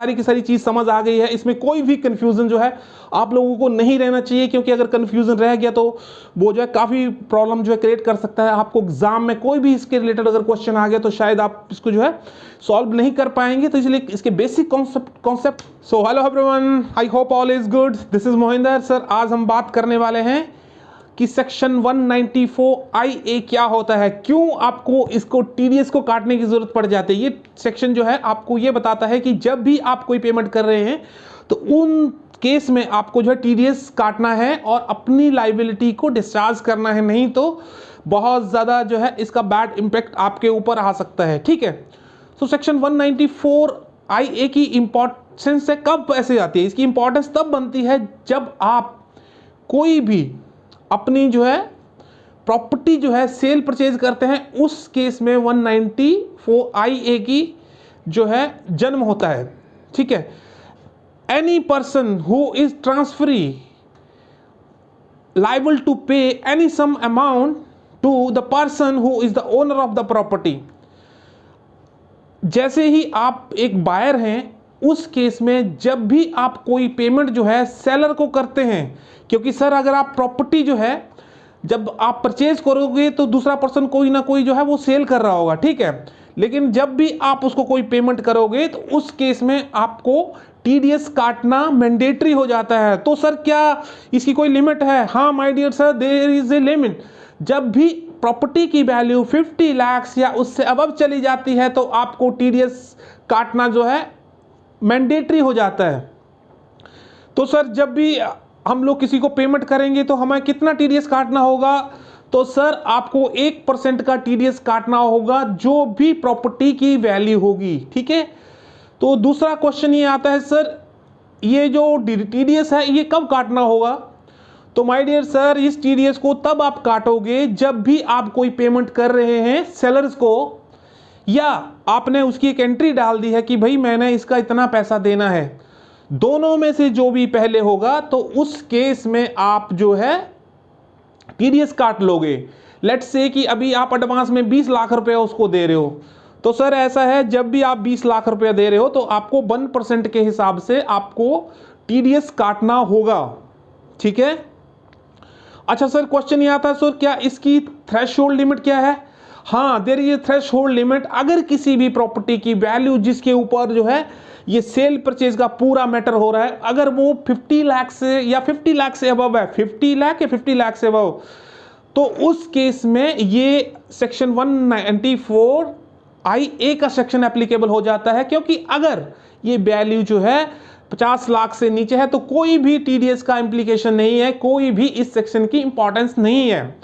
सारी की सारी चीज समझ आ गई है, इसमें कोई भी कंफ्यूजन जो है आप लोगों को नहीं रहना चाहिए, क्योंकि अगर कंफ्यूजन रह गया तो वो जो है काफी प्रॉब्लम जो है क्रिएट कर सकता है आपको एग्जाम में। कोई भी इसके रिलेटेड अगर क्वेश्चन आ गया तो शायद आप इसको जो है सॉल्व नहीं कर पाएंगे, तो इसलिए इसके basic concept. So hello everyone, I hope all is good. This is Mohinder sir. आज हम बात करने वाले हैं कि सेक्शन 194IA क्या होता है, क्यों आपको इसको टीडीएस को काटने की जरूरत पड़ जाती है। ये सेक्शन जो है आपको ये बताता है कि जब भी आप कोई पेमेंट कर रहे हैं तो उन केस में आपको जो है टीडीएस काटना है और अपनी लाइबिलिटी को डिस्चार्ज करना है, नहीं तो बहुत ज़्यादा जो है इसका बैड इम्पैक्ट आपके ऊपर आ सकता है। ठीक है, तो सेक्शन 194IA की इंपॉर्टेंस है कब ऐसे आती है। इसकी इंपॉर्टेंस तब बनती है जब आप कोई भी अपनी जो है प्रॉपर्टी जो है सेल परचेज करते हैं, उस केस में 194IA की जो है जन्म होता है। ठीक है, any person who is transferee liable to pay any sum amount to the person who is the owner of the property. जैसे ही आप एक बायर हैं, उस केस में जब भी आप कोई पेमेंट जो है सेलर को करते हैं, क्योंकि सर अगर आप प्रॉपर्टी जो है जब आप परचेज करोगे तो दूसरा पर्सन कोई ना कोई जो है वो सेल कर रहा होगा, ठीक है, लेकिन जब भी आप उसको कोई पेमेंट करोगे तो उस केस में आपको टीडीएस काटना मैंडेटरी हो जाता है। तो सर क्या इसकी कोई लिमिट है? हाँ my dear sir, there is a limit. जब भी प्रॉपर्टी की वैल्यू 50 लाख या उससे अबव चली जाती है तो आपको टीडीएस काटना जो है मैंडेटरी हो जाता है। तो सर जब भी हम लोग किसी को पेमेंट करेंगे तो हमें कितना टीडीएस काटना होगा? तो सर आपको 1% का टीडीएस काटना होगा जो भी प्रॉपर्टी की वैल्यू होगी। ठीक है, तो दूसरा क्वेश्चन ये आता है सर ये जो टीडीएस है ये कब काटना होगा? तो माय डियर सर, इस टीडीएस को तब आप काटोगे जब भी आप कोई पेमेंट कर रहे हैं सेलर्स को, या आपने उसकी एक एंट्री डाल दी है कि भाई मैंने इसका इतना पैसा देना है। दोनों में से जो भी पहले होगा तो उस केस में आप जो है टीडीएस काट लोगे। लेट्स से कि अभी आप एडवांस में 20 लाख रुपए उसको दे रहे हो, तो सर ऐसा है जब भी आप 20 लाख रुपए दे रहे हो तो आपको 1% के हिसाब से आपको टीडीएस काटना होगा। ठीक है, अच्छा सर क्वेश्चन ये आता है सर क्या इसकी थ्रेशोल्ड लिमिट क्या है? हाँ, there is a threshold limit. अगर किसी भी प्रॉपर्टी की वैल्यू जिसके ऊपर जो है ये सेल परचेज का पूरा मैटर हो रहा है, अगर वो 50 लाख से या 50 लाख से अबव है, 50 लाख या 50 लाख से अबव, तो उस केस में ये सेक्शन 194IA का सेक्शन एप्लीकेबल हो जाता है। क्योंकि अगर ये वैल्यू जो है 50 लाख से नीचे है तो कोई भी टीडीएस का इम्प्लीकेशन नहीं है, कोई भी इस सेक्शन की इंपॉर्टेंस नहीं है।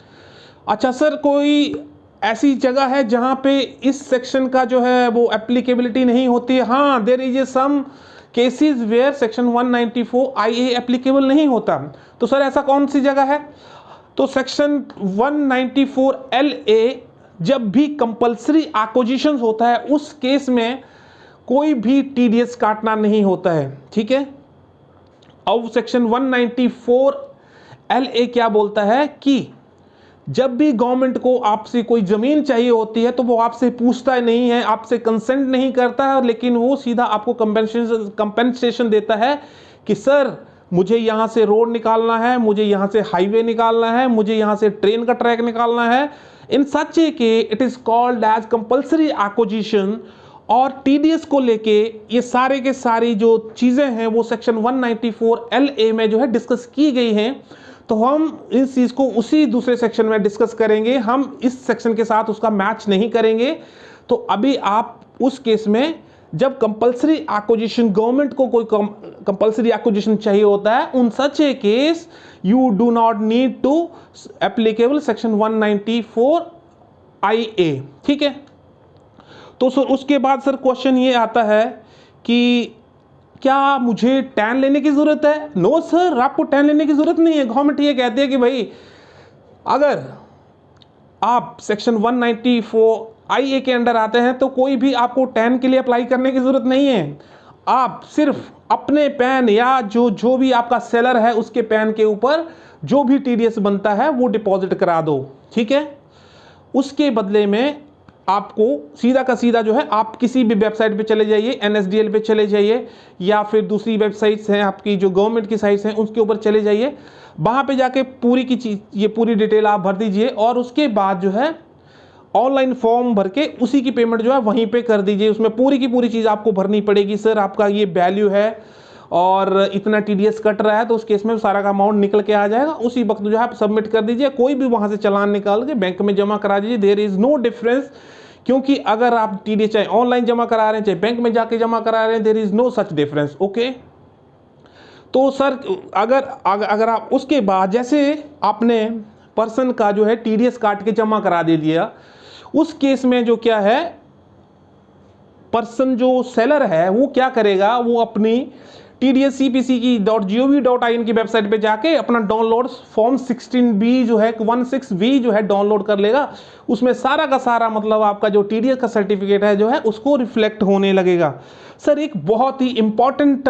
अच्छा सर कोई ऐसी जगह है जहां पे इस सेक्शन का जो है वो एप्लीकेबिलिटी नहीं होती है? हाँ, there is a some cases where section 194IA applicable नहीं होता। तो सर ऐसा कौन सी जगह है? तो सेक्शन 194LA जब भी कंपल्सरी एक्विजिशन होता है उस केस में कोई भी टीडीएस काटना नहीं होता है। ठीक है, अब सेक्शन 194LA क्या बोलता है कि जब भी गवर्नमेंट को आपसे कोई जमीन चाहिए होती है तो वो आपसे पूछता नहीं है, आपसे कंसेंट नहीं करता है, लेकिन वो सीधा आपको कंपेंसेशन देता है कि सर मुझे यहाँ से रोड निकालना है, मुझे यहाँ से हाईवे निकालना है, मुझे यहाँ से ट्रेन का ट्रैक निकालना है। इन such a case it is called as compulsory acquisition. और टीडीएस को लेके ये सारे के सारी जो चीजें हैं वो सेक्शन 194LA में जो है डिस्कस की गई हैं। तो हम इस चीज को उसी दूसरे सेक्शन में डिस्कस करेंगे, हम इस सेक्शन के साथ उसका मैच नहीं करेंगे। तो अभी आप उस केस में जब कंपल्सरी एक्विजिशन, गवर्नमेंट को कोई कंपल्सरी एक्विजिशन चाहिए होता है, in such a case you do not need to applicable section 194IA। ठीक है, तो सर उसके बाद सर क्वेश्चन ये आता है कि क्या मुझे टैन लेने की जरूरत है? नो सर, आपको टैन लेने की जरूरत नहीं है। गवर्नमेंट ये कहती है कि भाई अगर आप सेक्शन 194IA के अंडर आते हैं तो कोई भी आपको टैन के लिए अप्लाई करने की जरूरत नहीं है। आप सिर्फ अपने पैन या जो भी आपका सेलर है उसके पैन के ऊपर जो भी टीडीएस बनता है वो डिपॉजिट करा दो। ठीक है, उसके बदले में आपको सीधा का सीधा जो है आप किसी भी वेबसाइट पे चले जाइए, NSDL पे चले जाइए या फिर दूसरी वेबसाइट्स हैं आपकी जो गवर्नमेंट की साइट्स हैं उसके ऊपर चले जाइए, वहाँ पे जाके पूरी की चीज़ ये पूरी डिटेल आप भर दीजिए और उसके बाद जो है ऑनलाइन फॉर्म भर के उसी की पेमेंट जो है वहीं पे कर दीजिए। उसमें पूरी की पूरी चीज़ आपको भरनी पड़ेगी, सर आपका ये वैल्यू है और इतना TDS कट रहा है, तो उस केस में सारा का अमाउंट निकल के आ जाएगा। उसी वक्त जो है आप सबमिट कर दीजिए, कोई भी वहाँ से चालान निकाल के बैंक में जमा करा दीजिए। देयर इज़ नो डिफरेंस, क्योंकि अगर आप TDS चाहे ऑनलाइन जमा करा रहे हैं चाहे बैंक में जाके जमा करा रहे हैं, there is no such difference. Okay, तो सर अगर आप उसके बाद जैसे आपने पर्सन का जो है TDS काट के जमा करा दे दिया, उस केस में जो क्या है, पर्सन जो सेलर है वो क्या करेगा, वो अपनी TDS CPC की .gov.in की वेबसाइट पे जाके अपना डाउनलोड फॉर्म 16B जो है 16V जो है डाउनलोड कर लेगा। उसमें सारा का सारा मतलब आपका जो TDS का सर्टिफिकेट है जो है उसको रिफ्लेक्ट होने लगेगा। सर एक बहुत ही इंपॉर्टेंट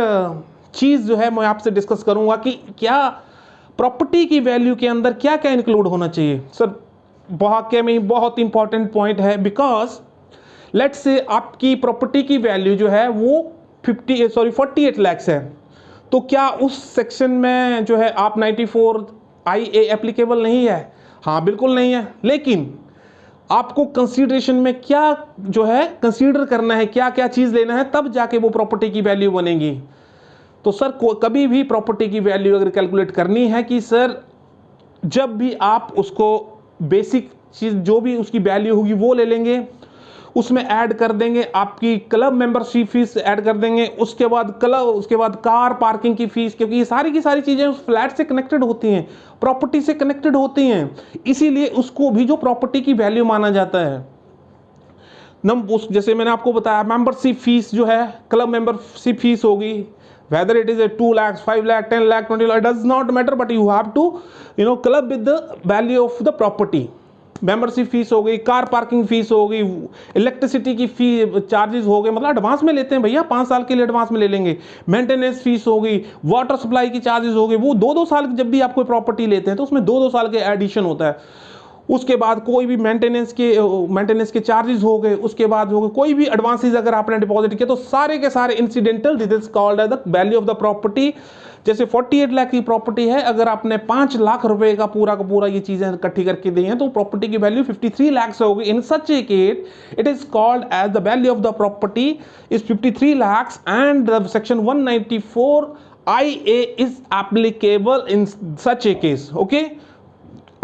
चीज़ जो है मैं आपसे डिस्कस करूंगा कि क्या प्रॉपर्टी की वैल्यू के अंदर क्या क्या इंक्लूड होना चाहिए। सर वाकई में बहुत इंपॉर्टेंट पॉइंट है, बिकॉज लेट्स से आपकी प्रॉपर्टी की वैल्यू जो है वो 48 लाख है, तो क्या उस सेक्शन में जो है आप 94IA एप्लीकेबल नहीं है? हाँ बिल्कुल नहीं है, लेकिन आपको कंसीडरेशन में क्या जो है कंसीडर करना है, क्या क्या चीज़ लेना है, तब जाके वो प्रॉपर्टी की वैल्यू बनेगी। तो सर कभी भी प्रॉपर्टी की वैल्यू अगर कैलकुलेट करनी है कि सर जब भी आप उसको बेसिक चीज़ जो भी उसकी वैल्यू होगी वो ले लेंगे, उसमें ऐड कर देंगे आपकी क्लब मेंबरशिप फीस ऐड कर देंगे, उसके बाद कार पार्किंग की फीस, क्योंकि ये सारी की सारी चीज़ें उस फ्लैट से कनेक्टेड होती हैं, प्रॉपर्टी से कनेक्टेड होती हैं, इसीलिए उसको भी जो प्रॉपर्टी की वैल्यू माना जाता है। जैसे मैंने आपको बताया मेंबरशिप फीस जो है, क्लब मेंबरशिप फीस होगी, whether it is a 2 lakhs, 5 lakh, 10 lakh, 20 lakh, does not matter, but you have to club with the value of the property। Membership fees हो गई, कार पार्किंग फीस हो गई, electricity की फी charges हो गए, मतलब advance में लेते हैं भैया, 5 साल के लिए एडवांस में ले लेंगे। मेंटेनेंस फीस हो गई, वाटर सप्लाई की चार्जेस हो गई, वो 2-2 साल जब भी आप कोई प्रॉपर्टी लेते हैं तो उसमें 2-2 साल के एडिशन होता है। उसके बाद कोई भी मेंटेनेंस के चार्जेस हो गए, उसके बाद हो गए कोई भी एडवांसेस अगर आपने डिपॉजिट किया, तो सारे के सारे incidental, this is called as the value of the property. जैसे 48 लाख की प्रॉपर्टी है, अगर आपने 5 लाख रुपए का पूरा ये चीजें इकट्ठी करके दी हैं, तो प्रॉपर्टी की वैल्यू 53 लाख से होगी। In such a case it is called as the value of the property is 53 lakhs and the section 194IA is applicable in such a case. Okay,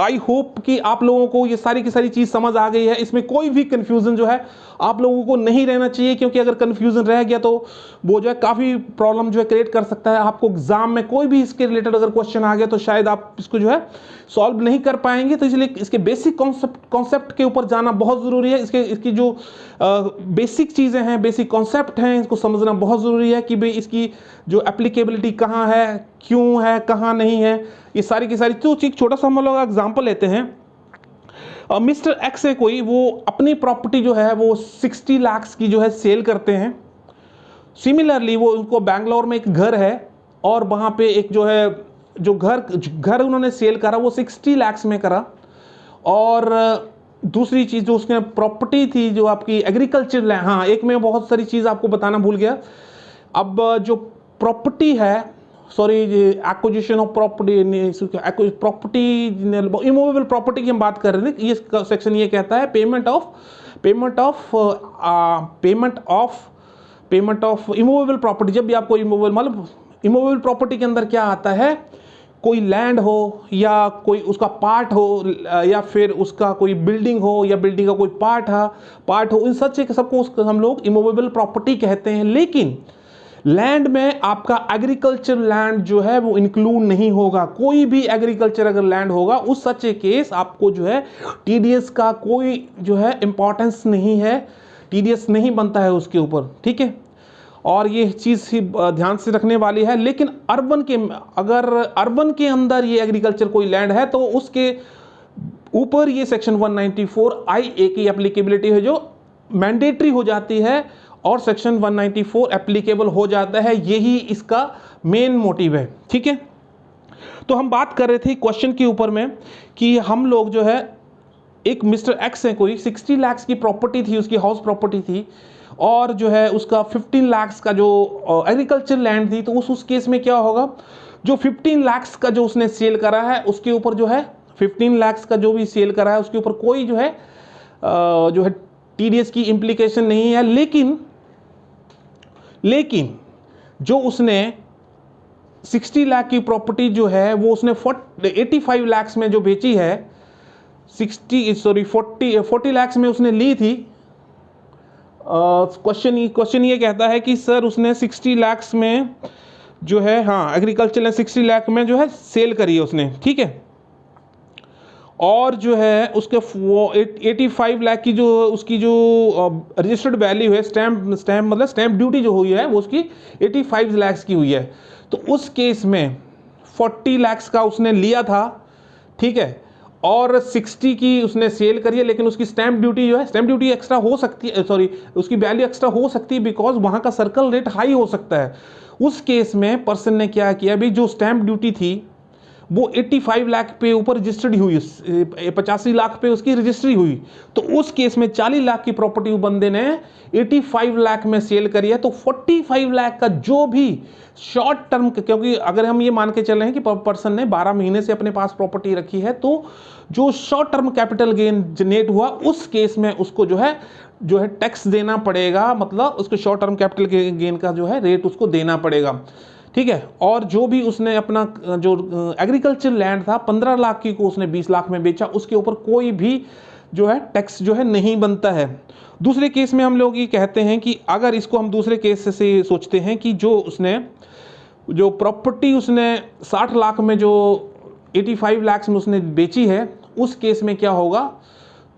I hope कि आप लोगों को ये सारी की सारी चीज़ समझ आ गई है। इसमें कोई भी कंफ्यूजन जो है आप लोगों को नहीं रहना चाहिए, क्योंकि अगर कंफ्यूजन रह गया तो वो जो है काफ़ी प्रॉब्लम जो है क्रिएट कर सकता है। आपको एग्जाम में कोई भी इसके रिलेटेड अगर क्वेश्चन आ गया तो शायद आप इसको जो है सॉल्व नहीं कर पाएंगे। तो इसलिए इसके बेसिक कॉन्सेप्ट के ऊपर जाना बहुत ज़रूरी है। इसकी जो बेसिक चीज़ें हैं, बेसिक कॉन्सेप्ट हैं, इसको समझना बहुत ज़रूरी है कि भाई इसकी जो एप्लीकेबिलिटी कहाँ है, क्यों है, कहाँ नहीं है, ये सारी की सारी। तो एक छोटा सा हम लोग एग्जाम्पल लेते हैं। मिस्टर एक्स है कोई, वो अपनी प्रॉपर्टी जो है वो 60 लाख की जो है सेल करते हैं। सिमिलरली वो उनको बैंगलोर में एक घर है और वहाँ पे एक जो है जो घर उन्होंने सेल करा वो 60 लाख में करा। और दूसरी चीज़ जो उसने प्रॉपर्टी थी जो आपकी एग्रीकल्चर लैंड, हाँ एक में बहुत सारी चीज़ आपको बताना भूल गया। अब जो प्रॉपर्टी है, sorry, acquisition of property, immovable property की हम बात कर रहे थे। ये सेक्शन ये कहता है पेमेंट ऑफ इमूवेबल प्रॉपर्टी। जब भी आपको इमूवेबल प्रॉपर्टी के अंदर क्या आता है, कोई लैंड हो या कोई उसका पार्ट हो या फिर उसका कोई बिल्डिंग हो या बिल्डिंग का कोई पार्ट हो, इन सबको हम लोग इमूवेबल प्रॉपर्टी कहते हैं। लेकिन लैंड में आपका एग्रीकल्चर लैंड जो है वो इंक्लूड नहीं होगा। कोई भी एग्रीकल्चर अगर लैंड होगा, उस सच ए केस आपको जो है TDS का कोई जो है इंपॉर्टेंस नहीं है, TDS नहीं बनता है उसके ऊपर, ठीक है। और ये चीज़ ध्यान से रखने वाली है। लेकिन अगर अर्बन के अंदर ये एग्रीकल्चर कोई लैंड है तो उसके ऊपर ये सेक्शन 194IA की एप्लीकेबिलिटी है जो मैंडेटरी हो जाती है और सेक्शन 194 एप्लीकेबल हो जाता है। यही इसका मेन मोटिव है, ठीक है। तो हम बात कर रहे थे क्वेश्चन के ऊपर में कि हम लोग जो है एक मिस्टर एक्स है, कोई 60 लाख की प्रॉपर्टी थी, उसकी हाउस प्रॉपर्टी थी, और जो है उसका 15 लाख का जो एग्रीकल्चर लैंड थी, तो उस केस में क्या होगा, जो 15 लाख का जो उसने सेल करा है उसके ऊपर जो है 15 लाख का जो भी सेल करा है उसके ऊपर कोई जो है टीडीएस की इम्प्लीकेशन नहीं है। लेकिन जो उसने 60 लाख की प्रॉपर्टी जो है वो उसने 85 लाख में जो बेची है, 40 लाख में उसने ली थी। क्वेश्चन ये कहता है कि सर उसने 60 लाख में जो है, हाँ एग्रीकल्चर ने 60 लाख में जो है सेल करी है उसने, ठीक है, और जो है उसके वो 85 लाख की जो उसकी जो रजिस्टर्ड वैल्यू है, स्टैम्प मतलब स्टैम्प ड्यूटी जो हुई है वो उसकी 85 लाख की हुई है। तो उस केस में 40 लाख का उसने लिया था, ठीक है, और 60 की उसने सेल करी है, लेकिन उसकी स्टैम्प ड्यूटी जो है, स्टैम्प ड्यूटी एक्स्ट्रा हो सकती है, सॉरी उसकी वैल्यू एक्स्ट्रा हो सकती है बिकॉज वहाँ का सर्कल रेट हाई हो सकता है। उस केस में पर्सन ने क्या किया, भाई जो स्टैम्प ड्यूटी थी वो 85 लाख पे ऊपर रजिस्टर्ड हुई, 85 लाख पे उसकी रजिस्ट्री हुई, तो उस केस में 40 लाख की प्रॉपर्टी बंदे ने 85 लाख में सेल करी है। तो 45 लाख का जो भी शॉर्ट टर्म, क्योंकि अगर हम ये मान के चल रहे हैं कि पर्सन ने 12 महीने से अपने पास प्रॉपर्टी रखी है, तो जो short term capital gain generate हुआ उस केस में उसको जो है टैक्स देना पड़ेगा, मतलब उसको शॉर्ट टर्म कैपिटल गेन का जो है रेट उसको देना पड़ेगा, ठीक है। और जो भी उसने अपना जो एग्रीकल्चर लैंड था 15 लाख की को उसने 20 लाख में बेचा, उसके ऊपर कोई भी जो है टैक्स जो है नहीं बनता है। दूसरे केस में हम लोग ये कहते हैं कि अगर इसको हम दूसरे केस से सोचते हैं कि जो प्रॉपर्टी उसने 60 लाख में जो 85 लाख में उसने बेची है, उस केस में क्या होगा,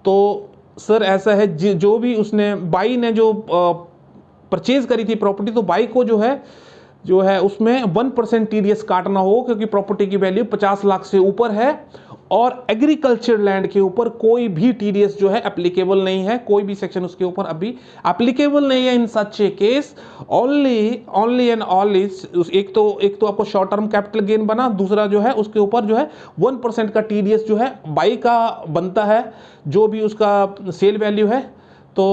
तो सर ऐसा है जो भी उसने बाई ने जो परचेज करी थी प्रॉपर्टी, तो बाई को जो है उसमें 1% टीडीएस काटना हो, क्योंकि प्रॉपर्टी की वैल्यू 50 लाख से ऊपर है और एग्रीकल्चर लैंड के ऊपर कोई भी टीडीएस जो है एप्लीकेबल नहीं है, कोई भी सेक्शन उसके ऊपर अभी एप्लीकेबल नहीं है। इन such a case only and only एक तो आपको शॉर्ट टर्म कैपिटल गेन बना, दूसरा जो है उसके ऊपर जो है 1% का टीडीएस जो है बाई का बनता है, जो भी उसका सेल वैल्यू है। तो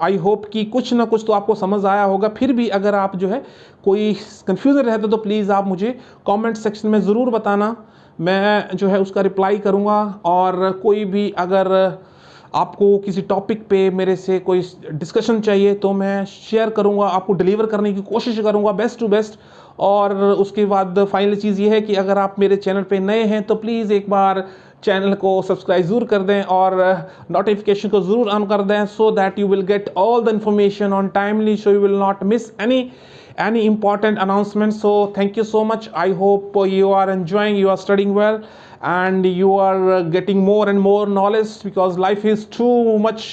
आई होप कि कुछ ना कुछ तो आपको समझ आया होगा। फिर भी अगर आप जो है कोई कंफ्यूजन रहते तो प्लीज़ आप मुझे कमेंट सेक्शन में ज़रूर बताना, मैं जो है उसका रिप्लाई करूँगा। और कोई भी अगर आपको किसी टॉपिक पे मेरे से कोई डिस्कशन चाहिए तो मैं शेयर करूँगा, आपको डिलीवर करने की कोशिश करूँगा बेस्ट टू बेस्ट। और उसके बाद फाइनल चीज़ ये है कि अगर आप मेरे चैनल पे नए हैं तो प्लीज़ एक बार चैनल को सब्सक्राइब ज़रूर कर दें और नोटिफिकेशन को ज़रूर ऑन कर दें, so that you will get all the information on timely, so you will not miss any important announcement. So thank you so much. I hope you are enjoying, you are studying well, and you are getting more and more knowledge, because life is too much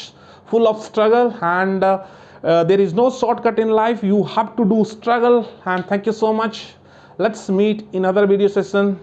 full of struggle, and there is no shortcut in life. You have to do struggle. And thank you so much. Let's meet in other video session.